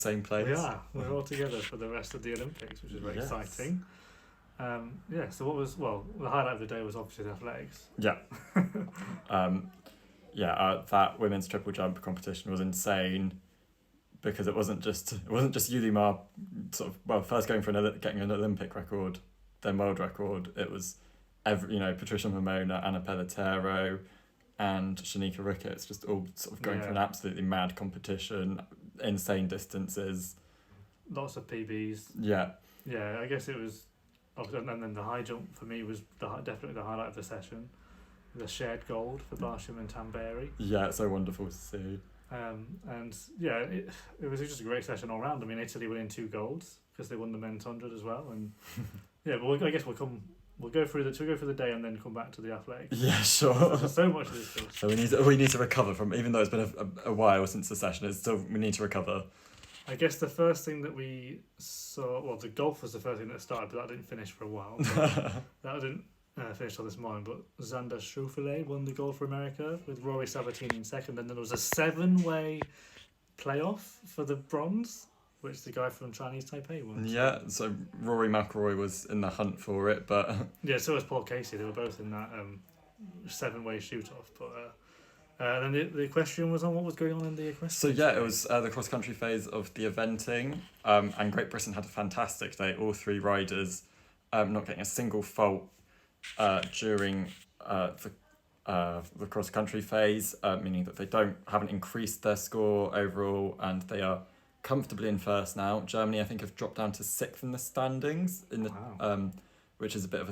same place. We're all together for the rest of the Olympics, which is very exciting. So the highlight of the day was obviously the athletics. Yeah. That women's triple jump competition was insane because it wasn't just Yuli Ma first going for getting an Olympic record, then world record. It was Patricia Momona, Anna Pelletero, and Shanika Ricketts just all sort of going for an absolutely mad competition, insane distances. Lots of PBs. Yeah. Yeah, I guess it was, and then the high jump for me was definitely the highlight of the session. The shared gold for Barsham and Tamberi. Yeah, it's so wonderful to see. It was just a great session all round. I mean, Italy winning 2 golds because they won the men's 100 as well. And I guess we'll go through the day and then come back to the athletics. Yeah, sure. There's so much to discuss. So we need to recover from, even though it's been a while since the session. We need to recover. I guess the first thing that we saw, the golf was the first thing that started, but that didn't finish for a while. That didn't finish till this morning. But Xander Schauffele won the gold for America with Rory Sabatini in second. Then there was a 7-way playoff for the bronze, which the guy from Chinese Taipei won. Yeah, so Rory McIlroy was in the hunt for it, but... Yeah, so was Paul Casey. They were both in that 7-way shoot-off. But then the question was on what was going on in the equestrian. So it was the cross-country phase of the eventing, and Great Britain had a fantastic day. All 3 riders not getting a single fault during the cross-country phase, meaning that they haven't increased their score overall, and they are comfortably in first now. Germany, I think, have dropped down to 6th in the standings which is a bit of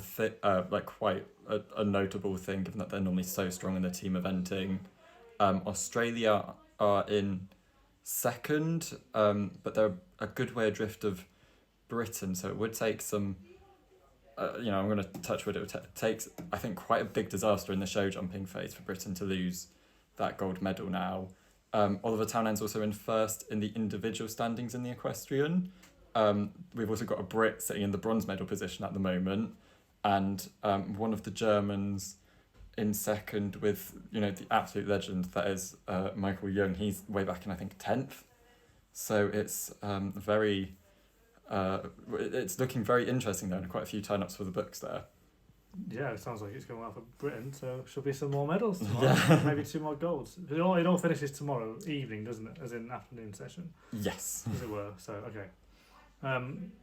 quite a notable thing, given that they're normally so strong in the team eventing. Australia are in second, but they're a good way adrift of Britain, so it would take some. I'm going to touch wood. It takes, I think, quite a big disaster in the show jumping phase for Britain to lose that gold medal now. Oliver Townend's also in first in the individual standings in the equestrian. We've also got a Brit sitting in the bronze medal position at the moment, and one of the Germans in second with the absolute legend that is Michael Young. He's way back in, I think, 10th. So it's it's looking very interesting there, and quite a few turn-ups for the books there. Yeah, it sounds like it's going well for Britain, so should be some more medals tomorrow. Yeah. Maybe 2 more golds. It all finishes tomorrow evening, doesn't it? As in afternoon session. Yes. As it were, so okay.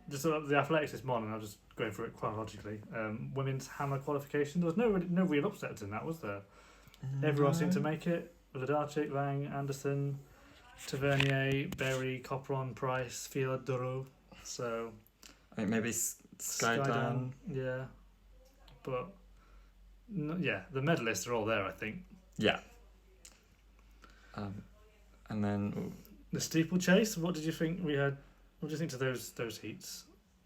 Just the athletics this morning, I'll just go through it chronologically. Women's hammer qualification, there was no real upsets in that, was there? No. Everyone seemed to make it. Vladarchik, Lang, Anderson, Tavernier, Berry, Copron, Price, Fiodoro. So I think maybe Skydan. Yeah. But, the medalists are all there, I think. Yeah. And then... The steeplechase, what did you think we had? What do you think to those heats?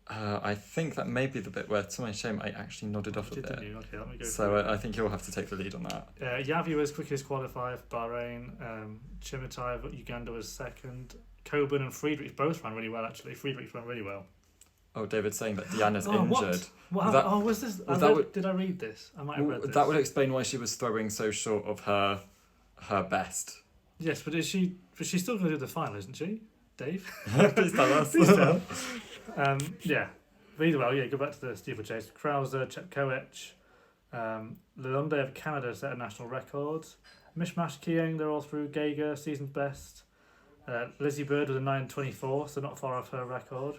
I think that may be the bit where, to my shame, I actually nodded off a bit. Didn't you? Okay, let me go. So I think you'll have to take the lead on that. Yavi was quickest qualifier for Bahrain. Chimotai, Uganda was second. Coburn and Friedrich both ran really well, actually. Friedrich ran really well. Oh, David's saying that Diana's injured. What? Was this? Did I read this? I might have read this. That would explain why she was throwing so short of her best. Yes, but she's still going to do the final, isn't she, Dave? Please tell us. Please tell. But either way, go back to the steeplechase. Krauser, Chepkoech, Lalonde of Canada set a national record. Mishmash Kiyoung, they're all through. Geiger, season's best. Lizzie Bird was a 9:24, so not far off her record.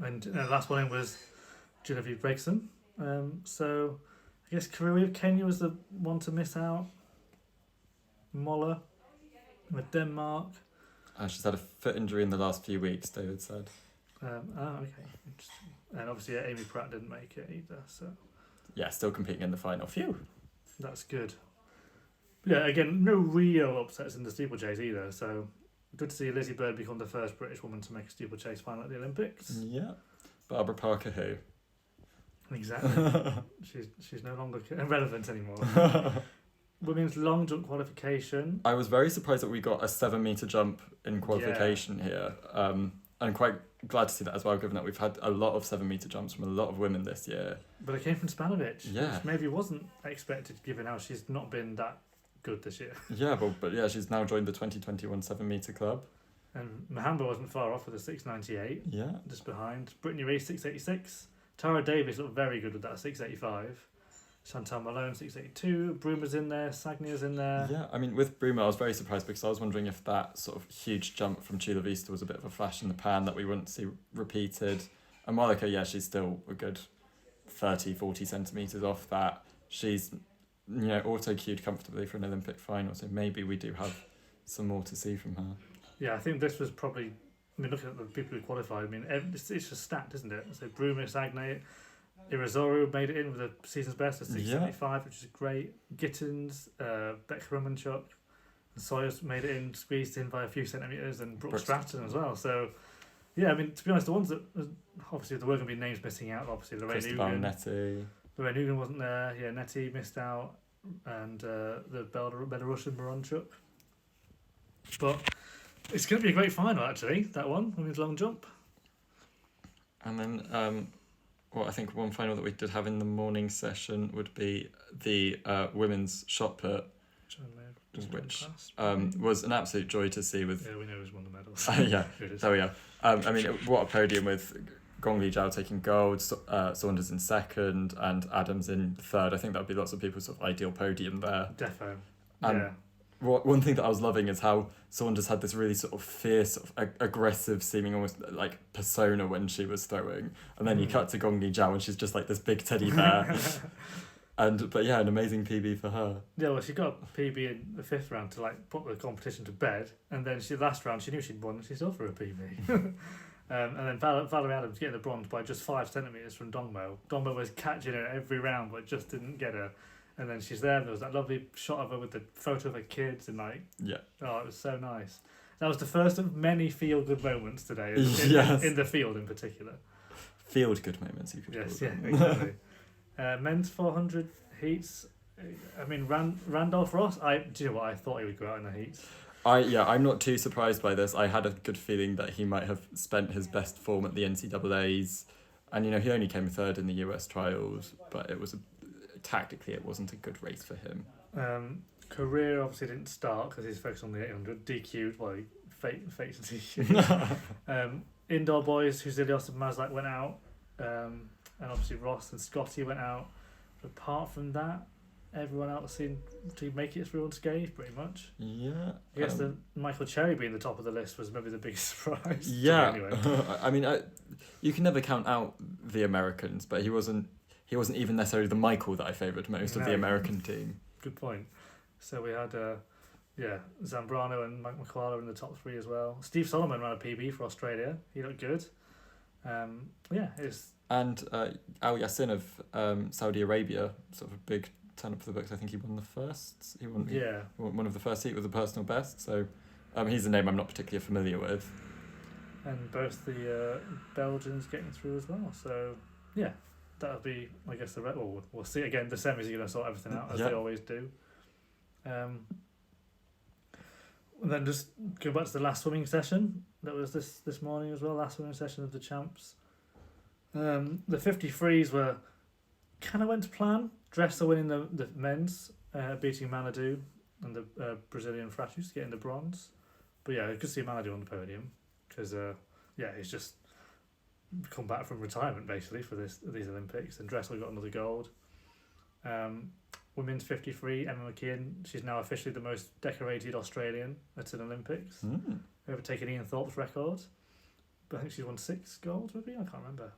And the last one in was Genevieve Gregson. So I guess Karui of Kenya was the one to miss out. Moller with Denmark. She's had a foot injury in the last few weeks, David said. Okay. Interesting. And obviously Amy Pratt didn't make it either. So yeah, still competing in the final. Phew. That's good. Yeah, again, no real upsets in the steeplechase either. So good to see Lizzie Bird become the first British woman to make a steeplechase final at the Olympics. Yeah. Barbara Parker who? Exactly. she's no longer relevant anymore. Women's long jump qualification. I was very surprised that we got a 7-metre jump in qualification here. I'm quite glad to see that as well, given that we've had a lot of 7-metre jumps from a lot of women this year. But it came from Spanovic, yeah. Which maybe wasn't expected given how she's not been that good this year. Yeah, but she's now joined the 2021 7-metre club. And Mahamba wasn't far off with a 698, Yeah. just behind. Brittany Reese 686. Tara Davies looked very good with that 685. Chantal Malone 682. Bruma's in there. Sagnier's in there. Yeah, I mean, with Bruma, I was very surprised because I was wondering if that sort of huge jump from Chula Vista was a bit of a flash in the pan that we wouldn't see repeated. And Malika, yeah, she's still a good 30, 40 centimetres off that. She's, auto-cued comfortably for an Olympic final, so maybe we do have some more to see from her. Yeah, I think this was probably... I mean, looking at the people who qualified, I mean, it's just stacked, isn't it? So Bruma, Sagne, Irazoru made it in with a season's best at 675, which is great. Gittins, Beck Romanchuk, and Sawyers made it in, squeezed in by a few centimetres, and Brooke Stratton as well. So, yeah, I mean, to be honest, the ones that, obviously, there were going to be names missing out, obviously, Lorraine Ugan. Nettie. Lorraine Ugan wasn't there, yeah, Nettie missed out, and the Belarusian Moronchuk. But it's going to be a great final, actually, that one, women's long jump. And then, I think one final that we did have in the morning session would be the women's shot put, which was an absolute joy to see. With we know who's won the medals. Yeah, there we are. I mean, what a podium with Gongli Zhao taking gold, Saunders in second, and Adams in third. I think that would be lots of people's sort of ideal podium there. Defo. Yeah. One thing that I was loving is how Saunders had this really sort of fierce, sort of aggressive seeming almost like persona when she was throwing. And then you cut to Gongli Zhao and she's just like this big teddy bear. But yeah, an amazing PB for her. Yeah, well, she got a PB in the 5th round to like put the competition to bed. And then last round, she knew she'd won and she still threw a PB. And then Valerie Adams getting the bronze by just 5 centimetres from Dongmo. Dongmo was catching her every round but just didn't get her. And then she's there, and there was that lovely shot of her with the photo of her kids, and it was so nice. That was the first of many feel-good moments today, in the field in particular. Feel-good moments, you could call them. Exactly. Men's 400 heats, I mean, Randolph Ross, do you know what, I thought he would go out in the heats. I'm not too surprised by this. I had a good feeling that he might have spent his best form at the NCAAs, and he only came third in the US trials, but tactically it wasn't a good race for him. Career obviously didn't start because he's focused on the 800. DQ'd, well, he faked DQ. Indoor boys, Huzilios and Maslak went out, and obviously Ross and Scotty went out. But apart from that, everyone else seemed to make it through unscathed, pretty much. Yeah. I guess the Michael Cherry being the top of the list was maybe the biggest surprise. Yeah. Anyway. I mean, you can never count out the Americans, but he wasn't even necessarily the Michael that I favoured most of the American team. Good point. So we had, Zambrano and Mike McQuarrie in the top 3 as well. Steve Solomon ran a PB for Australia. He looked good. And Al Yassin of Saudi Arabia, sort of a big turn up for the books. I think he won the first. He won one of the first heat with a personal best. So he's a name I'm not particularly familiar with. And both the Belgians getting through as well. So yeah. That'll be, I guess, we'll see again. The semis are going to sort everything out as they always do. And then just go back to the last swimming session that was this morning as well. Last swimming session of the champs. The 53s were kind of went to plan. Dressler winning the men's, beating Manadou and the Brazilian Fratus getting the bronze. But yeah, I could see Manadou on the podium because he's just come back from retirement basically for these Olympics, and Dressler got another gold. Women's 53, Emma McKeon, she's now officially the most decorated Australian at an Olympics. Overtaken Ian Thorpe's record. But I think she's won 6 golds maybe, I can't remember.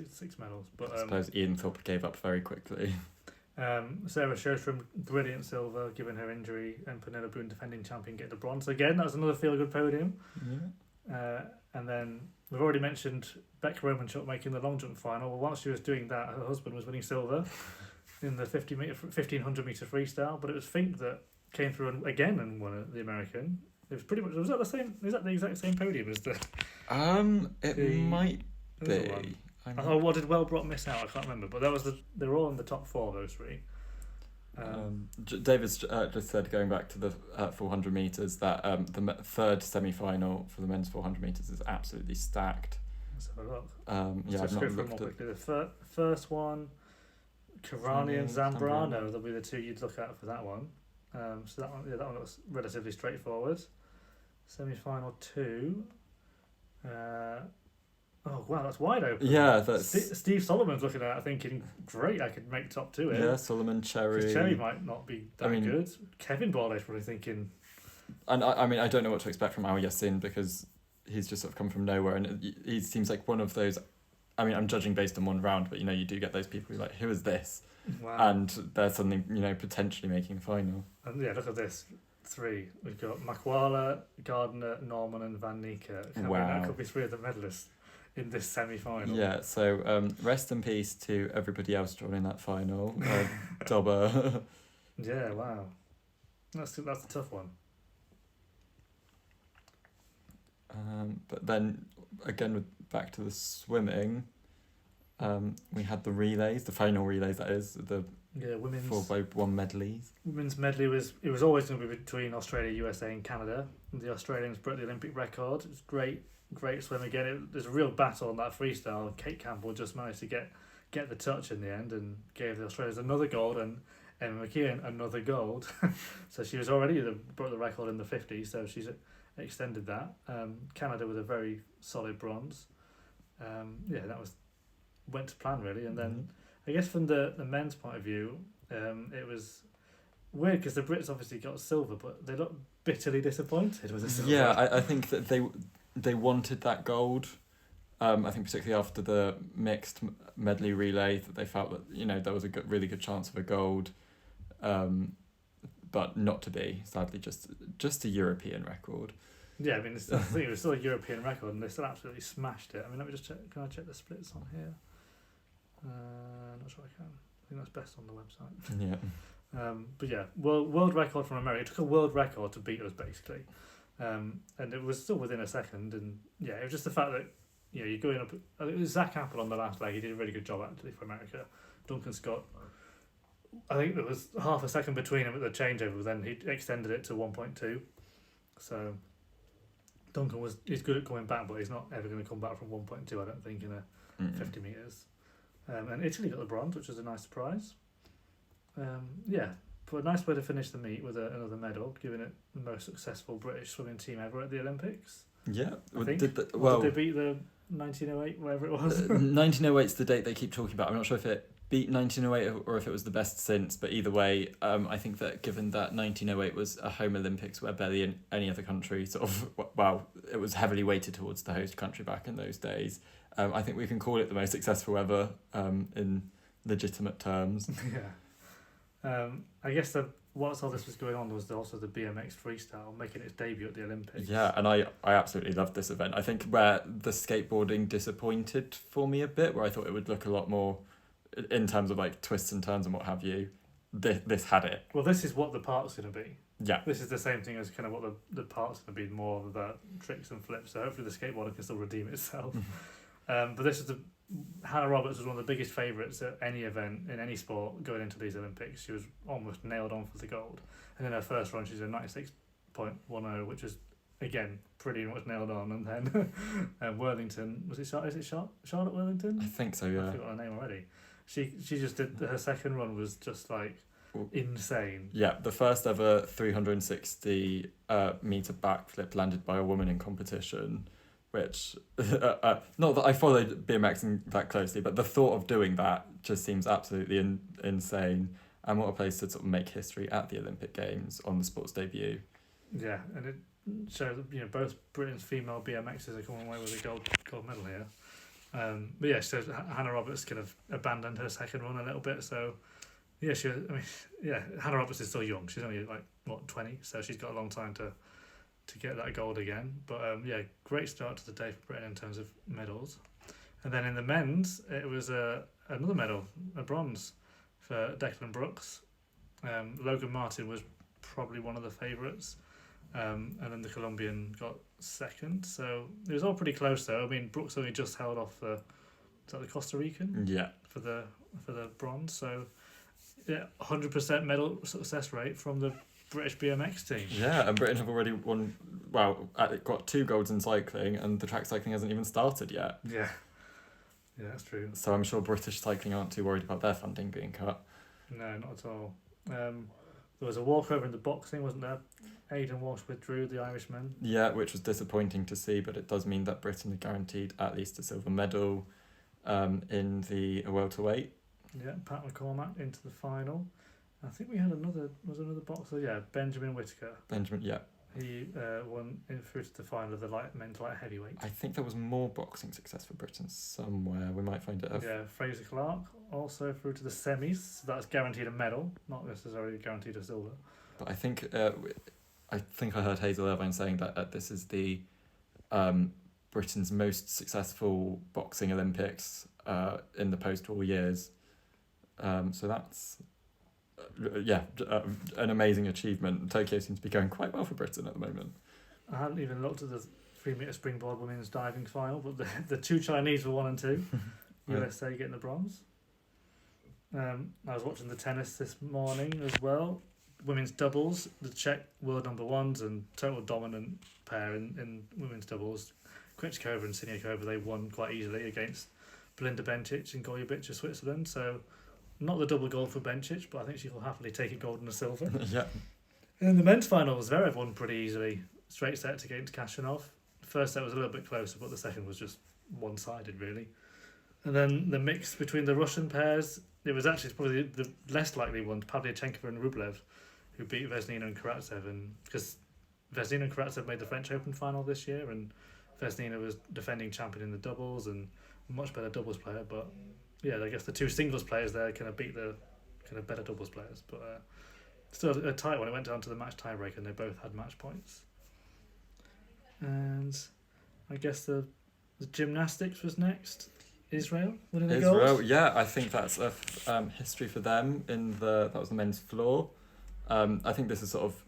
Six medals. But I suppose Ian Thorpe gave up very quickly. Sarah Sjöström, brilliant silver given her injury, and Pernilla Brun, defending champion, get the bronze. Again, that was another feel-good podium. And then we've already mentioned Beck Romanchuk making the long jump final. Well, while she was doing that, her husband was winning silver in the 1500 meter freestyle. But it was Fink that came through again and won the American. It was pretty much. Was that the same? Is that the exact same podium as the? It might be. What did Wellbrock miss out? I can't remember. But that was they were all in the top 4, those 3. David's just said, going back to the 400 metres, that the third semi-final for the men's 400 metres is absolutely stacked. Let's have a look. I've not looked at the first one, Karani and Zambrano. That'll be the 2 you'd look at for that one. So that one looks relatively straightforward. Semi-final 2. Oh wow, that's wide open. Yeah, that's Steve Solomon's looking at it thinking, great, I could make top 2 here. yeah. Solomon, Cherry. Because Cherry might not be that good. Kevin Borlase probably thinking. And I mean, I don't know what to expect from Al Yassin because he's just sort of come from nowhere, and he seems like one of those. I mean, I'm judging based on one round, but you do get those people who are like, who is this? Wow. And they're suddenly potentially making a final. And yeah, look at this. 3. We've got Makwala, Gardner, Norman, and Van Niekerk. Wow. That could be 3 of the medalists in this semi-final. Yeah, so rest in peace to everybody else joining that final. Dobber. Yeah, wow. That's a tough one. But then, again, back to the swimming, we had the relays, the final relays, that is, the women's 4x1 medleys. Women's medley was always going to be between Australia, USA, and Canada. And the Australians broke the Olympic record. It was great swim again. There's a real battle on that freestyle. Kate Campbell just managed to get the touch in the end and gave the Australians another gold, and Emma McKeon another gold. So she was already broke the record in the 50s, so she's extended that. Canada with a very solid bronze. That went to plan really, and then I guess from the men's point of view, it was weird because the Brits obviously got silver, but they looked bitterly disappointed with the silver. Yeah, I think that they wanted that gold. I think particularly after the mixed medley relay, that they felt that there was a really good chance of a gold, but not to be, sadly, just a European record. Yeah, I mean, I think it was still a European record, and they still absolutely smashed it. I mean, let me just check. Can I check the splits on here? Not sure I can. I think that's best on the website. Yeah. But yeah, world record from America. It took a world record to beat us, basically. And it was still within a second. And yeah, it was just the fact that you're going up. It was Zach Apple on the last leg. He did a really good job actually for America. Duncan Scott, I think there was half a second between him at the changeover, but then he extended it to 1.2. So Duncan he's good at coming back, but he's not ever going to come back from 1.2, I don't think, in a 50 metres. And Italy got the bronze, which was a nice surprise. But a nice way to finish the meet with another medal, giving it the most successful British swimming team ever at the Olympics. Yeah. Did they beat the 1908, whatever it was? 1908 is the date they keep talking about. I'm not sure if it beat 1908 or if it was the best since, but either way, I think that given that 1908 was a home Olympics where barely in any other country it was heavily weighted towards the host country back in those days. I think we can call it the most successful ever in legitimate terms. Yeah. I guess whilst all this was going on, there was also the BMX freestyle making its debut at the Olympics. Yeah, and I absolutely loved this event. I think where the skateboarding disappointed for me a bit, where I thought it would look a lot more in terms of like twists and turns and what have you, this had it. Well, this is what the park's going to be. Yeah. This is the same thing as kind of what the park's going to be, more of the tricks and flips. So hopefully the skateboarder can still redeem itself. But this is Hannah Roberts was one of the biggest favourites at any event in any sport going into these Olympics. She was almost nailed on for the gold, and in her first run she's a 96.10, which is again pretty much nailed on. And then Worthington, is it Charlotte Worthington? I think so. Yeah. I forgot her name already. She just did her second run was just like insane. Yeah, the first ever 360 meter backflip landed by a woman in competition. Which, not that I followed BMXing that closely, but the thought of doing that just seems absolutely insane. And what a place to sort of make history at the Olympic Games on the sport's debut. Yeah, and it shows both Britain's female BMXers are coming away with a gold medal here. But yeah, so Hannah Roberts kind of abandoned her second run a little bit. So yeah, Hannah Roberts is still young. She's only 20, so she's got a long time to get that gold again. But great start to the day for Britain in terms of medals. And then in the men's, it was another medal, a bronze for Declan Brooks. Logan Martin was probably one of the favourites, and then the Colombian got second. So it was all pretty close though. I mean, Brooks only just held off the Costa Rican? Yeah. For the bronze. So 100% medal success rate from the British BMX team. Yeah, and Britain have already won. Well, got 2 golds in cycling, and the track cycling hasn't even started yet. Yeah, that's true. So I'm sure British cycling aren't too worried about their funding being cut. No, not at all. There was a walkover in the boxing, wasn't there? Aidan Walsh withdrew, the Irishman. Yeah, which was disappointing to see, but it does mean that Britain are guaranteed at least a silver medal in the welterweight. Yeah, Pat McCormack into the final. I think we had another boxer. Yeah, Benjamin Whittaker. Benjamin, yeah. He won in through to the final of the men's light heavyweight. I think there was more boxing success for Britain somewhere. We might find it. Yeah, Fraser Clark also through to the semis. So that's guaranteed a medal, not necessarily guaranteed a silver. But I think I heard Hazel Irvine saying that this is the Britain's most successful boxing Olympics in the post-war years. So that's an amazing achievement. Tokyo seems to be going quite well for Britain at the moment. I hadn't even looked at the 3-metre springboard women's diving final, but the two Chinese were 1 and 2. Right. USA getting the bronze. I was watching the tennis this morning as well. Women's doubles, the Czech world number ones and total dominant pair in women's doubles. Krejcikova and Siniakova, they won quite easily against Belinda Bencic and Golubich of Switzerland. So not the double gold for Bencic, but I think she will happily take a gold and a silver. Yeah. And in the men's finals, Zverev won pretty easily. Straight sets against Kashanov. The first set was a little bit closer, but the second was just one-sided, really. And then the mix between the Russian pairs, it was actually probably the less likely ones, Pavlyuchenkova and Rublev, who beat Vesnina and Karatsev. And because Vesnina and Karatsev made the French Open final this year, and Vesnina was defending champion in the doubles and a much better doubles player. But yeah, I guess the two singles players there kind of beat the kind of better doubles players. But still a tight one. It went down to the match tiebreak, and they both had match points. And I guess the gymnastics was next. Israel winning the Israel, gold. yeah, I think that's a history for them that was the men's floor. I think this is sort of,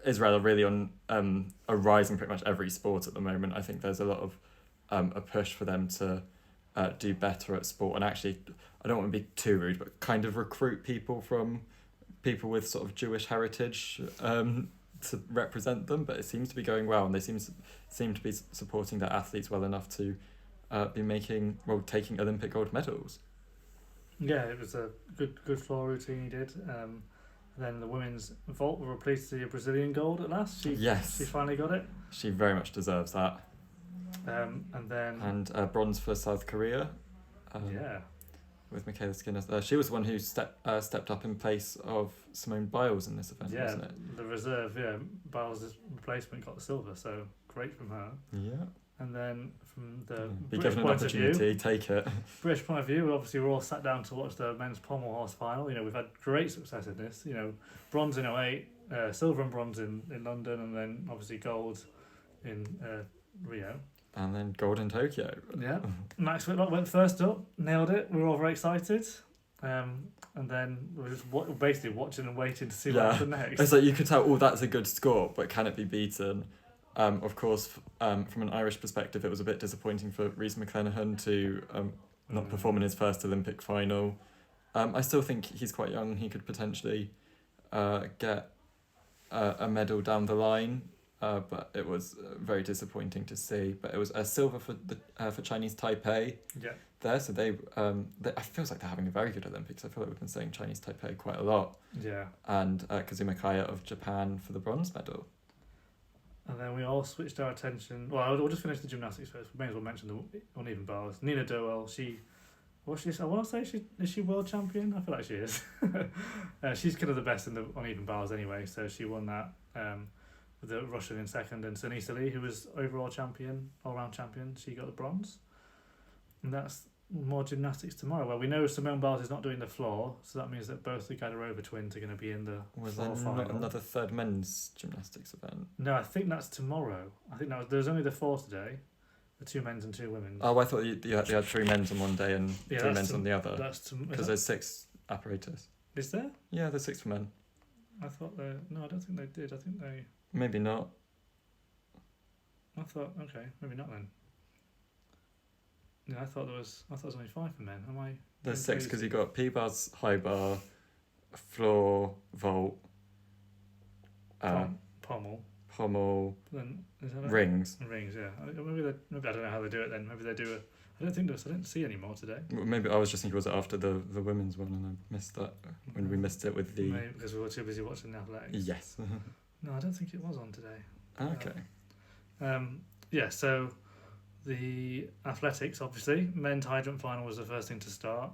Israel are really on a rise in pretty much every sport at the moment. I think there's a lot of a push for them to do better at sport, and actually, I don't want to be too rude, but kind of recruit people with sort of Jewish heritage to represent them. But it seems to be going well, and they seem to be supporting their athletes well enough to be taking Olympic gold medals. Yeah, it was a good floor routine he did. Then the women's vault, we were pleased to see a Brazilian gold at last. She finally got it. She very much deserves that. And bronze for South Korea. With Michaela Skinner. She was the one who stepped up in place of Simone Biles in this event, wasn't it? The reserve, Biles' replacement got the silver, so great from her. Yeah. And then from the be British given an point of opportunity, view, take it. British point of view, obviously we're all sat down to watch the men's pommel horse final. We've had great success in this. Bronze in 2008, silver and bronze in London, and then obviously gold in Rio. And then gold in Tokyo. Yeah. Max Whitlock went first up, nailed it. We were all very excited. And then we were just basically watching and waiting to see what happened next. It's like you could tell, that's a good score, but can it be beaten? Of course, from an Irish perspective, it was a bit disappointing for Rhys McClenaghan to not perform in his first Olympic final. I still think he's quite young. He could potentially get a medal down the line, but it was very disappointing to see. But it was a silver for Chinese Taipei. Yeah. There, so they it feels like they're having a very good Olympics. I feel like we've been saying Chinese Taipei quite a lot. Yeah. And Kazuma Kaya of Japan for the bronze medal. And then we all switched our attention. Well, we'll just finish the gymnastics first. We may as well mention the uneven bars. Nina Durwell, I want to say is she world champion? I feel like she is. She's kind of the best in the uneven bars anyway. So she won that with the Russian in second, and Sunisa Lee, who was overall champion, all-round champion, she got the bronze. And that's more gymnastics tomorrow. Well, we know Simone Biles is not doing the floor, so that means that both the Gadarova twins are going to be in the floor final. Was there not another third men's gymnastics event? No, I think that's tomorrow. I think there's only the four today, the 2 men's and 2 women's. Oh, I thought you had 3 men's on one day and 3 men's on the other. Because there's 6 apparatus. Is there? Yeah, there's 6 for men. I thought no, I don't think they did. I think they. Maybe not. Okay, maybe not then. Yeah, I thought there was only 5 for men. Am I? There's 6 because you got P-bars, high bar, floor, vault, pommel, pommel, Then is that it? rings. Rings, yeah. Maybe I don't know how they do it then. Maybe they do a. I don't see any more today. Maybe I was just thinking was it after the women's one and I missed that when we missed it with the. Maybe because we were too busy watching the athletics. Yes. No, I don't think it was on today. Okay. Yeah, so the athletics, obviously, men's high jump final was the first thing to start,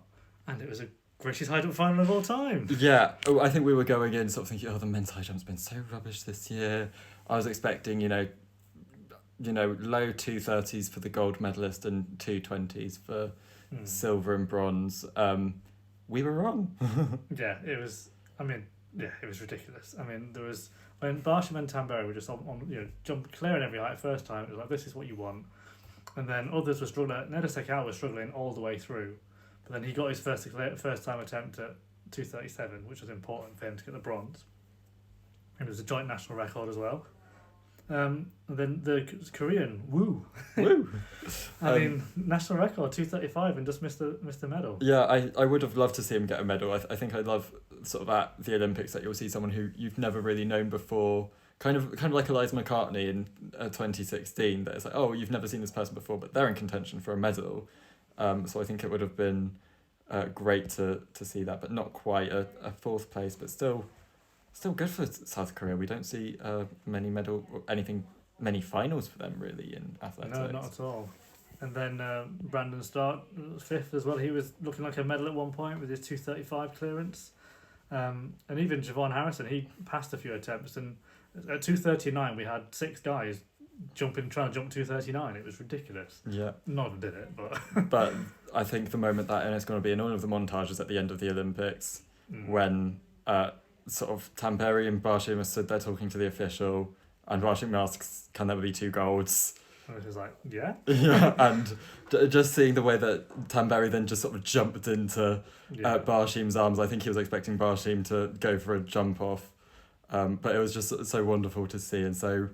and it was a greatest high jump final of all time. Yeah, I think we were going in sort of thinking, oh, the men's high jump's been so rubbish this year. I was expecting, low 230s for the gold medalist and 220s for silver and bronze. We were wrong. Yeah, it was. It was ridiculous. When Barsham and Tamberi were just on clearing every height first time, it was like, this is what you want. And then others were struggling. Neda Sekau was struggling all the way through. But then he got his first time attempt at 237, which was important for him to get the bronze. And it was a joint national record as well. And then the Korean, woo. National record, 235, and just missed the medal. Yeah, I would have loved to see him get a medal. I think I love sort of at the Olympics that you'll see someone who you've never really known before, kind of like Eliza McCartney in 2016. That it's like, oh, you've never seen this person before, but they're in contention for a medal. So I think it would have been great to see that, but not quite a fourth place, but still good for South Korea. We don't see many finals for them really in athletics. No, not at all. And then Brandon Stark was fifth as well. He was looking like a medal at one point with his 235 clearance. And even Javon Harrison, he passed a few attempts, and at 239 we had 6 guys trying to jump 239. It was ridiculous. Yeah. None of them did it, but but I think the moment that, and it's going to be in all of the montages at the end of the Olympics, when sort of Tamberi and Barshim are stood there talking to the official, and Barshim asks, "Can there be 2 golds?" And it was like, yeah. Yeah, and just seeing the way that Tamberi then just sort of jumped into Barshim's arms, I think he was expecting Barshim to go for a jump off, but it was just so wonderful to see, and so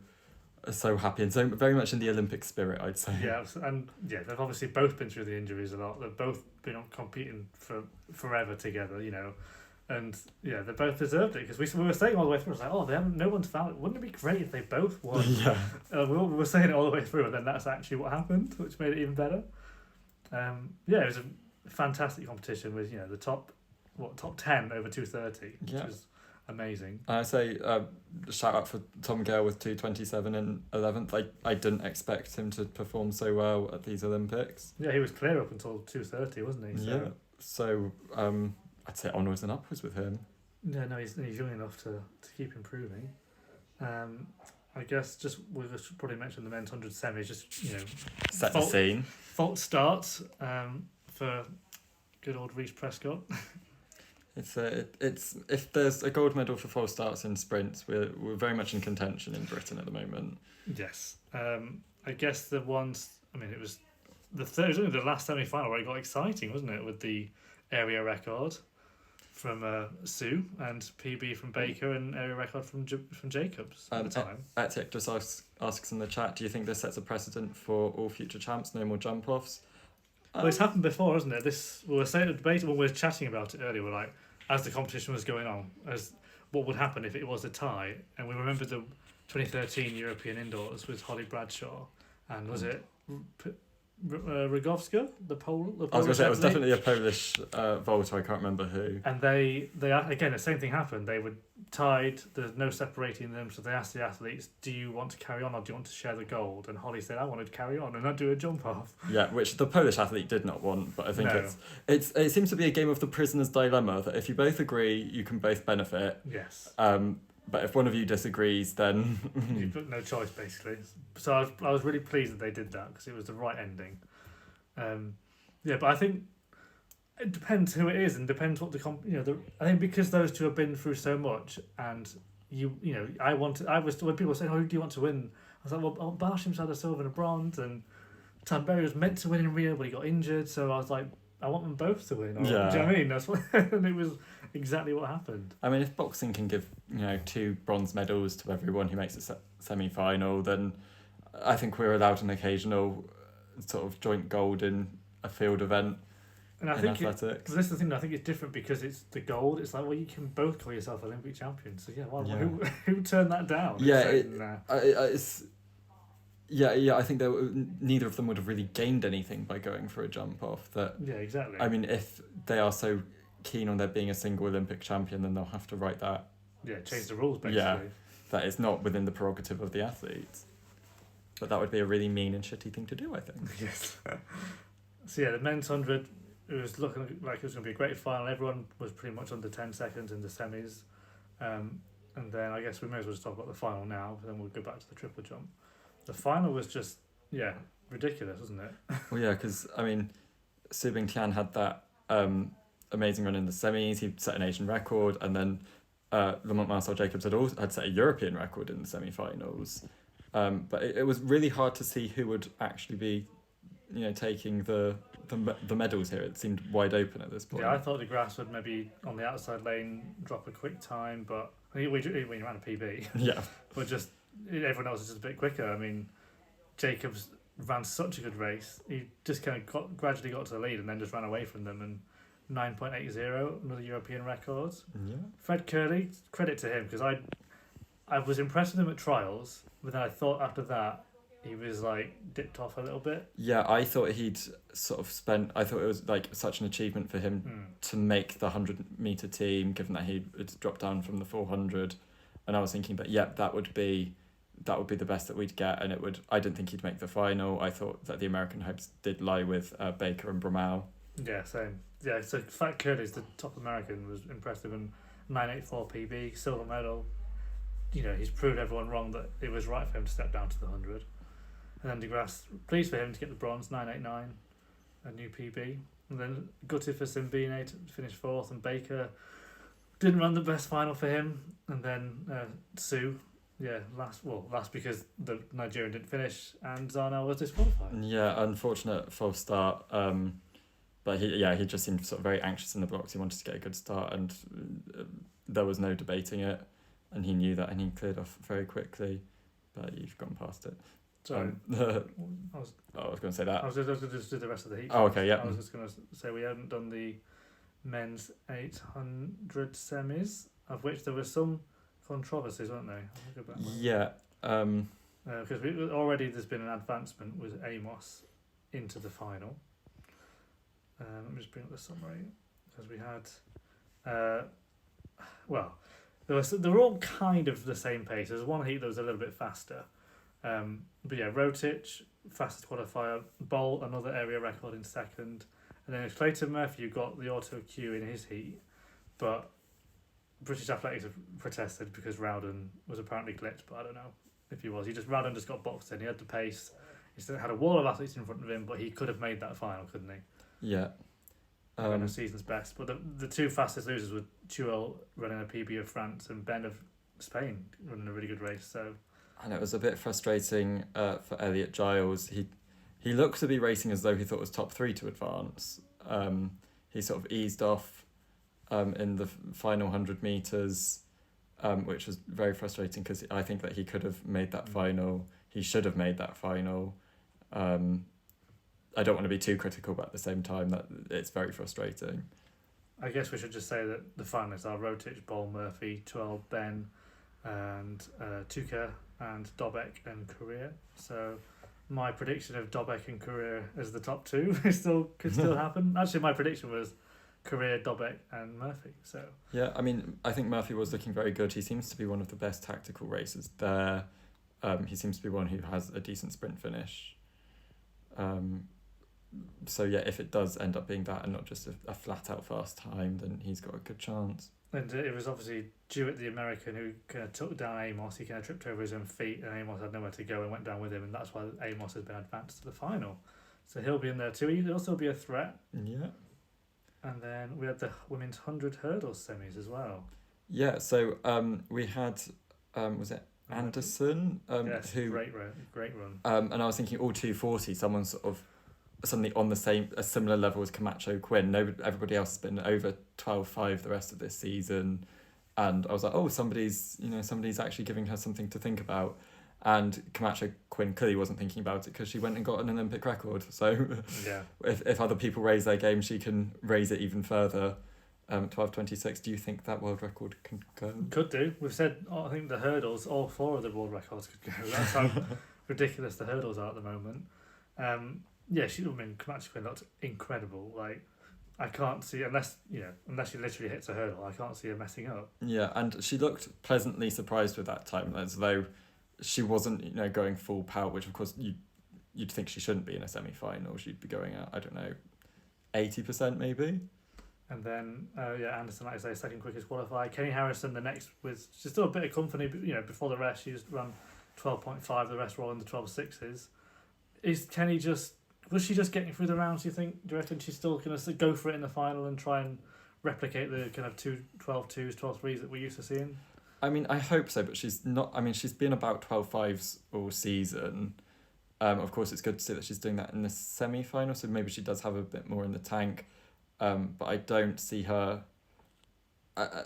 happy, and so very much in the Olympic spirit, I'd say. Yeah, and they've obviously both been through the injuries a lot. They've both been competing for forever together, and they both deserved it, because we were saying all the way through, it's like, oh, no one's found it. Wouldn't it be great if they both won? Yeah. We were saying it all the way through, and then that's actually what happened, which made it even better. It was a fantastic competition with the top 10 over 230, which was amazing. I say shout out for Tom Gale with 227 in 11th. I didn't expect him to perform so well at these Olympics. Yeah, he was clear up until 230, wasn't he? So I'd say onwards and upwards with him. Yeah, no, he's young enough to keep improving. I guess we'll just probably mention the men's 100 semis, just set the scene. False starts for good old Reece Prescott. It's if there's a gold medal for false starts in sprints, we're very much in contention in Britain at the moment. Yes. I guess the ones. It was it was only the last semi-final where it got exciting, wasn't it? With the area record from Sue and PB from Baker and area record from Jacobs at the time. Etik just asks in the chat, do you think this sets a precedent for all future champs? No more jump offs. Well, it's happened before, hasn't it? We were saying debate when we were chatting about it earlier. We're like, as the competition was going on, as what would happen if it was a tie, and we remember the 2013 European Indoors with Holly Bradshaw, and was it Rogowska, the Polish I was going to say, it was athlete? definitely a Polish vaulter, I can't remember who. And they again, the same thing happened. They were tied, there's no separating them, so they asked the athletes, do you want to carry on or do you want to share the gold? And Holly said, I wanted to carry on and not do a jump off. Yeah, which the Polish athlete did not want, but I think it seems to be a game of the prisoner's dilemma, that if you both agree, you can both benefit. Yes. But if one of you disagrees, then you've got no choice, basically. So I was really pleased that they did that, because it was the right ending. But I think it depends who it is, and depends what I think because those two have been through so much, and when people say, oh, who do you want to win? I was like, well, Barshim's had a silver and a bronze, and Tamberi was meant to win in Rio, but he got injured, so I was like, I want them both to win. Do you know what I mean? That's what, and it was exactly what happened. I mean, if boxing can give 2 bronze medals to everyone who makes a semi-final, then I think we're allowed an occasional sort of joint gold in a field event. And I in think athletics. this is the thing. I think it's different because it's the gold. It's like, well, you can both call yourself Olympic champions. So yeah, well, Yeah. who turned that down? Yeah, It's it- like, nah. It's yeah. I think neither of them would have really gained anything by going for a jump off. That Yeah, exactly. I mean, if they are so keen on there being a single Olympic champion, then they'll have to write that. Yeah, change the rules basically. Yeah. That is not within the prerogative of the athletes. But that would be a really mean and shitty thing to do, I think. Yes. So yeah, the men's 100, it was looking like it was going to be a great final. Everyone was pretty much under 10 seconds in the semis. And then I guess we may as well just talk about the final now, then we'll go back to the triple jump. The final was just, yeah, ridiculous, wasn't it? Well, yeah, because, I mean, Su Bing Tian had that amazing run in the semis. He set an Asian record, and then Lamont Marcel Jacobs had set a European record in the semi-finals. But it was really hard to see who would actually be, taking the medals here. It seemed wide open at this point. Yeah, I thought DeGrasse would maybe on the outside lane drop a quick time, but we ran a PB. Yeah. But just everyone else is just a bit quicker. I mean, Jacobs ran such a good race. He just kind of gradually got to the lead and then just ran away from them. And 9.80, another European record. Yeah. Fred Curley, credit to him because I was impressed with him at trials, but then I thought after that he was like dipped off a little bit. Yeah, I thought he'd I thought it was like such an achievement for him to make the 100-meter team, given that he had dropped down from the 400, and I was thinking that that would be the best that we'd get, and I didn't think he'd make the final. I thought that the American hopes did lie with Baker and Bramall. Yeah, same. Yeah, so Fat Curley's the top American, was impressive, and 9.84 PB, silver medal. He's proved everyone wrong that it was right for him to step down to the 100. And then DeGrasse, pleased for him to get the bronze, 9.89, a new PB. And then gutted for Simbine to finish fourth, and Baker didn't run the best final for him. And then Sue, last because the Nigerian didn't finish, and Zarnell was disqualified. Yeah, unfortunate false start. But he just seemed sort of very anxious in the blocks. He wanted to get a good start, and there was no debating it. And he knew that, and he cleared off very quickly. But you've gone past it. Sorry. I was going to say that. I was just going to do the rest of the heat. Oh, okay, yeah. I was just going to say we hadn't done the men's 800 semis, of which there were some controversies, weren't there? I'll go back. Yeah. Because already there's been an advancement with Amos into the final. Let me just bring up the summary, because we had, they were all kind of the same pace. There's one heat that was a little bit faster. But yeah, Rotich, fastest qualifier, Bolt, another area record in second. And then it's Clayton Murphy who got the auto cue in his heat, but British Athletics have protested because Rowden was apparently glitched, but I don't know if he was. Rowden just got boxed in. He had the pace. He still had a wall of athletes in front of him, but he could have made that final, couldn't he? Yeah. The season's best. But the two fastest losers were Tuel running a PB of France and Ben of Spain running a really good race. So. And it was a bit frustrating for Elliot Giles. He looked to be racing as though he thought it was top 3 to advance. He sort of eased off in the final 100 metres, which was very frustrating because I think that he could have made that final. He should have made that final. I don't want to be too critical, but at the same time, that it's very frustrating. I guess we should just say that the finalists are Rotich, Bol, Murphy, Tuel, Ben, and Tuka, and Dobek and Korea. So my prediction of Dobek and Korea as the top 2 could still happen. Actually, my prediction was Korea, Dobek and Murphy. So yeah, I mean, I think Murphy was looking very good. He seems to be one of the best tactical racers there. He seems to be one who has a decent sprint finish. So yeah, if it does end up being that and not just a flat out fast time, then he's got a good chance. And it was obviously Jewett, the American, who kind of took down Amos. He kind of tripped over his own feet, and Amos had nowhere to go and went down with him, and that's why Amos has been advanced to the final. So he'll be in there too. He'll also be a threat. Yeah. And then we had the women's 100 hurdles semis as well. Yeah, so we had, was it Anderson? Yes, who, great run. And I was thinking all 240, someone sort of something on a similar level as Camacho Quinn. Everybody else has been over 12.5 the rest of this season, and I was like, oh, somebody's actually giving her something to think about. And Camacho Quinn clearly wasn't thinking about it because she went and got an Olympic record. So Yeah. if other people raise their game, she can raise it even further. 12:26. Do you think that world record can go? Could do. We've said, I think the hurdles, all 4 of the world records could go. That's how ridiculous the hurdles are at the moment. Camacho Quinn looked incredible. Like, I can't see, unless she literally hits a hurdle, I can't see her messing up. Yeah, and she looked pleasantly surprised with that time, as though she wasn't, going full pout, which of course you'd think she shouldn't be in a semi-final. She'd be going at, I don't know, 80% maybe. And then, Anderson, like I say, second quickest qualifier. Kenny Harrison, the next, she's still a bit of company, but, before the rest, she's run 12.5, the rest were all in the 12.6s. Is Kenny was she just getting through the rounds, do you think? Do you reckon she's still going to go for it in the final and try and replicate the kind of 12.2s, 12.3s that we're used to seeing? I mean, I hope so, but she's not. I mean, she's been about 12.5s all season. Of course, it's good to see that she's doing that in the semi-final, so maybe she does have a bit more in the tank. But I don't see her,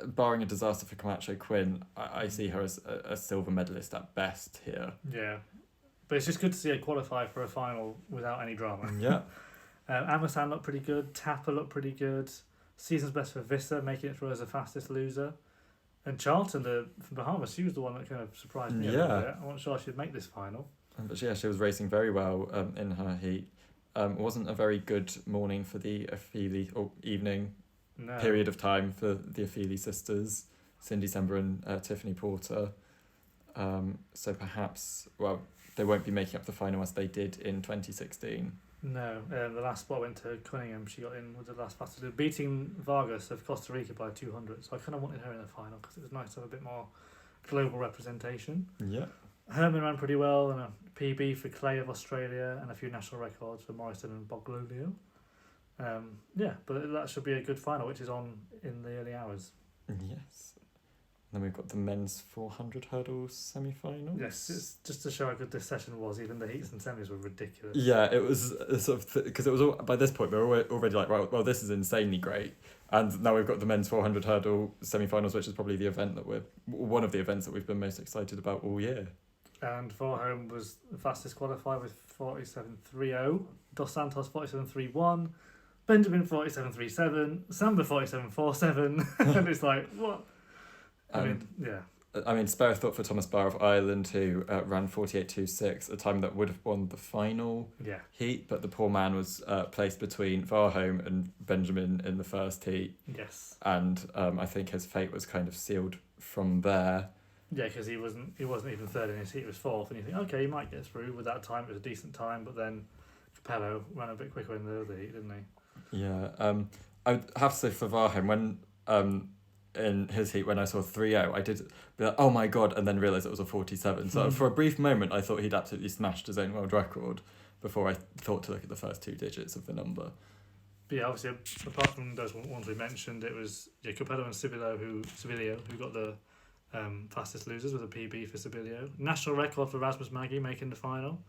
barring a disaster for Camacho Quinn, I see her as a silver medalist at best here. Yeah. But it's just good to see her qualify for a final without any drama. Yeah. Amasan looked pretty good. Tapper looked pretty good. Season's best for Visser, making it through as the fastest loser. And Charlton, from Bahamas, she was the one that kind of surprised me a little bit. I wasn't sure she'd make this final. But yeah, she was racing very well in her heat. It wasn't a very good morning for the Afili, or evening period of time for the Afili sisters, Cindy Sember and Tiffany Porter. So perhaps, they won't be making up the final as they did in 2016. No, the last spot went to Cunningham. She got in with the last fastest, beating Vargas of Costa Rica by 200. So I kind of wanted her in the final because it was nice to have a bit more global representation. Yeah. Herman ran pretty well, and a PB for Clay of Australia, and a few national records for Morrison and Boglolio. But that should be a good final, which is on in the early hours. Yes. Then we've got the men's 400 hurdles semi-finals. Yes, it's just to show how good this session was. Even the heats and semis were ridiculous. Yeah, it was sort of because it was all, by this point we were already like, well, this is insanely great, and now we've got the men's 400 hurdle semi-finals, which is probably the event that one of the events that we've been most excited about all year. And Vorholm was the fastest qualifier with 47.30. Dos Santos 47.31. Benjamin 47.37. Samba 47.47. And it's like, what? I mean, spare thought for Thomas Barr of Ireland, who ran 48.26, a time that would have won the final heat, but the poor man was placed between Varholm and Benjamin in the first heat. Yes. And I think his fate was kind of sealed from there. Yeah, because he wasn't even third in his heat, he was fourth, and you think, okay, he might get through with that time, it was a decent time, but then Capello ran a bit quicker in the other heat, didn't he? Yeah, I would have to say for Varholm, when in his heat, when I saw 3.0, I did be like, oh my god, and then realised it was a 47. So for a brief moment, I thought he'd absolutely smashed his own world record before I thought to look at the first 2 digits of the number. But yeah, obviously, apart from those ones we mentioned, it was Capello and Sibilio who got the fastest losers with a PB for Sibilio. National record for Rasmus Maggi making the final.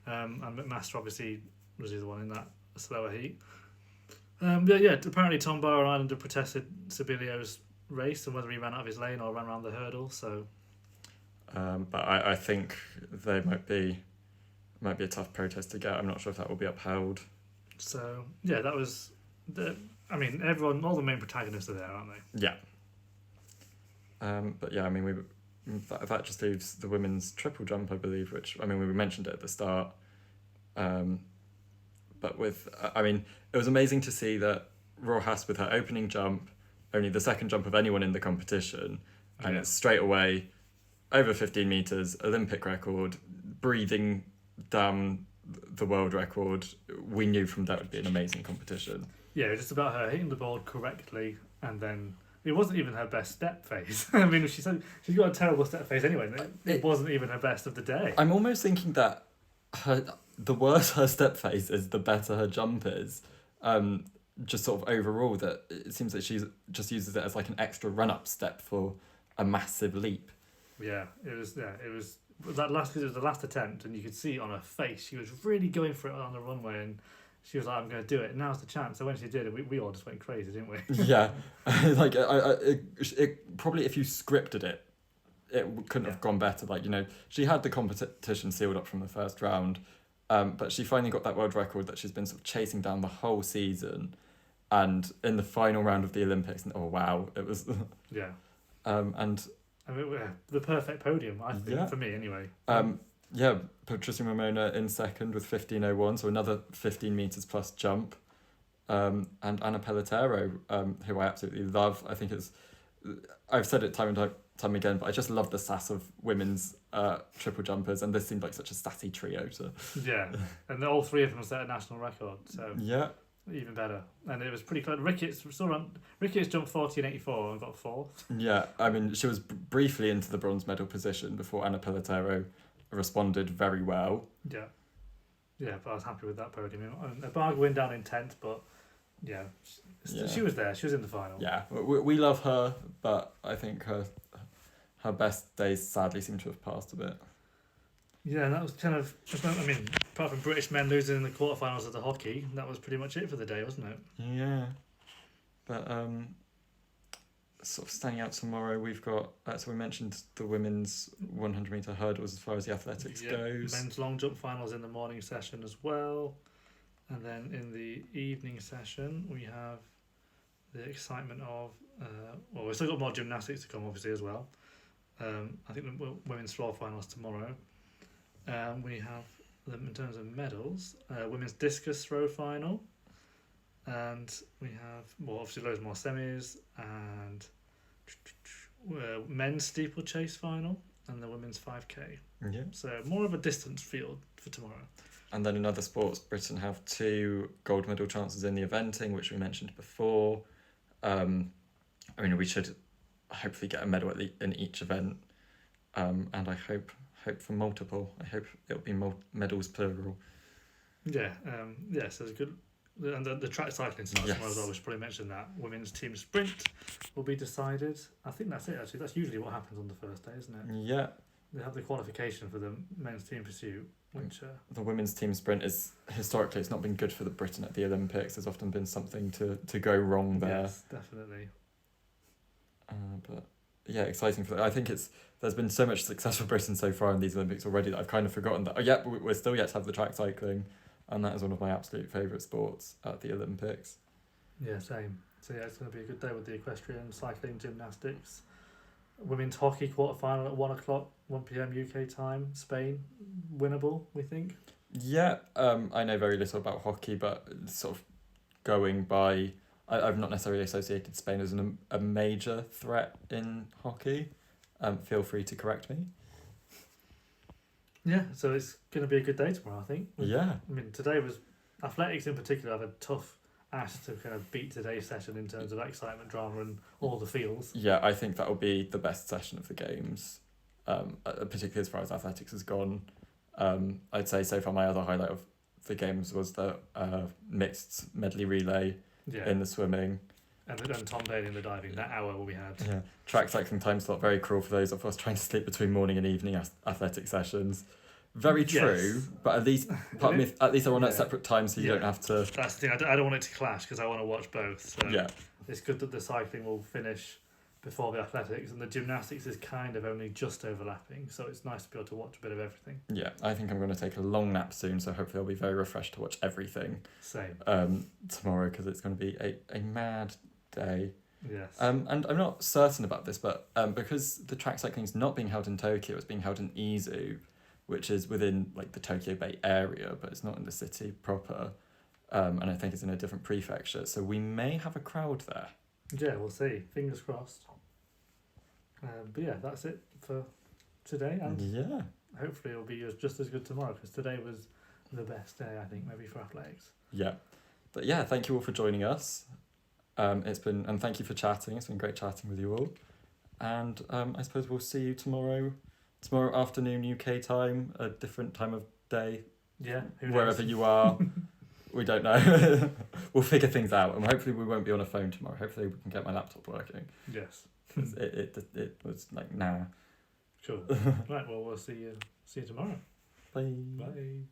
And McMaster obviously was the other one in that slower heat. Apparently Tom Barr and Ireland have protested Sibilio's race and whether he ran out of his lane or ran around the hurdle. So, but I think they might be a tough protest to get. I'm not sure if that will be upheld. So yeah, that was everyone, all the main protagonists are there, aren't they? Yeah. But yeah, I mean, that just leaves the women's triple jump, I believe, which, I mean, we mentioned it at the start. But it was amazing to see that Rojas, with her opening jump, only the second jump of anyone in the competition, and it's straight away over 15 metres, Olympic record, breathing down the world record. We knew from that would be an amazing competition. Yeah, it was just about her hitting the board correctly, and then it wasn't even her best step phase. I mean, she said she's got a terrible step phase anyway. It wasn't even her best of the day. I'm almost thinking that the worse her step phase is, the better her jump is. Just sort of overall, that it seems that she just uses it as like an extra run-up step for a massive leap. Yeah, it was that last, because it was the last attempt, and you could see on her face she was really going for it on the runway, and she was like, I'm going to do it, now's the chance. So when she did it, we all just went crazy, didn't we? Yeah. Like, it probably, if you scripted it, couldn't Yeah. have gone better. Like, you know, she had the competition sealed up from the first round, but she finally got that world record that she's been sort of chasing down the whole season. And in the final round of the Olympics, oh wow, it was. Yeah. And I mean, the perfect podium, I think, Yeah. for me anyway. yeah, Patricia Momona in second with 15:01, so another 15 meters plus jump. And Anna Pelletero, who I absolutely love. I think I've said it time and time again, but I just love the sass of women's triple jumpers, and this seemed like such a sassy trio to. Yeah, and all three of them set a national record, so Yeah. even better. And it was pretty close. Ricketts jumped 40 and 84 and got fourth. Yeah, I mean, she was briefly into the bronze medal position before Anna Pelletero responded very well. Yeah. Yeah, but I was happy with that podium. A Barg win down in 10th, but yeah, she was there. She was in the final. Yeah, we love her, but I think her best days sadly seem to have passed a bit. Yeah, that was kind of. I mean, apart from British men losing in the quarterfinals of the hockey, that was pretty much it for the day, wasn't it? Yeah, but sort of standing out tomorrow, we've got. So we mentioned the women's 100 meter hurdles as far as the athletics goes. Men's long jump finals in the morning session as well, and then in the evening session we have the excitement of. Well, we've still got more gymnastics to come, obviously, as well. I think the women's floor finals tomorrow. We have them in terms of medals. Women's discus throw final, and we have obviously loads more semis, and men's steeplechase final, and the women's 5k. Yeah. So more of a distance field for tomorrow. And then in other sports, Britain have 2 gold medal chances in the eventing, which we mentioned before. I mean, we should hopefully get a medal in each event, and I hope for multiple. I hope it'll be medals plural. Yeah, so it's good. And the track cycling starts tomorrow as well. We should probably mention that. Women's team sprint will be decided. I think that's it, actually. That's usually what happens on the first day, isn't it? Yeah. They have the qualification for the men's team pursuit, which... The women's team sprint is, historically, it's not been good for the Britain at the Olympics. There's often been something to go wrong there. Yes, definitely. But yeah, exciting for that. I think there's been so much success for Britain so far in these Olympics already that I've kind of forgotten that. We're still yet to have the track cycling, and that is one of my absolute favourite sports at the Olympics. Yeah, same. So yeah, it's going to be a good day with the equestrian, cycling, gymnastics. Women's hockey quarter-final at 1 o'clock, 1 p.m. UK time, Spain. Winnable, we think? Yeah, I know very little about hockey, but sort of going by... I've not necessarily associated Spain as a major threat in hockey. Feel free to correct me. Yeah, so it's going to be a good day tomorrow, I think. Yeah. I mean, today was... Athletics in particular have a tough ask to kind of beat today's session in terms of excitement, drama and all the feels. Yeah, I think that will be the best session of the Games, particularly as far as athletics has gone. I'd say so far my other highlight of the Games was the mixed medley relay in the swimming. And Tom Bailey in the diving, that hour we had. Yeah, track cycling time slot, very cruel for those of us trying to sleep between morning and evening athletic sessions. Very true, Yes. but at least they're on at separate times, so you don't have to. That's the thing. I don't want it to clash because I want to watch both. So Yeah. It's good that the cycling will finish before the athletics, and the gymnastics is kind of only just overlapping. So it's nice to be able to watch a bit of everything. Yeah, I think I'm going to take a long nap soon, so hopefully I'll be very refreshed to watch everything. Same. Tomorrow, because it's going to be a mad day. Yes. And I'm not certain about this, but because the track cycling is not being held in Tokyo, it's being held in Izu, which is within like the Tokyo Bay area, but it's not in the city proper. And I think it's in a different prefecture, so we may have a crowd there. Yeah, we'll see. Fingers crossed. But yeah, that's it for today, and Yeah. hopefully it'll be just as good tomorrow, because today was the best day, I think, maybe for athletics. Yeah. But yeah, thank you all for joining us. And thank you for chatting. It's been great chatting with you all. And I suppose we'll see you tomorrow afternoon UK time, a different time of day. Yeah, who knows? Wherever you are. We don't know. We'll figure things out, and hopefully we won't be on a phone tomorrow. Hopefully we can get my laptop working. Yes. It was like, nah. Cool. Right, well, we'll see you tomorrow. Bye. Bye.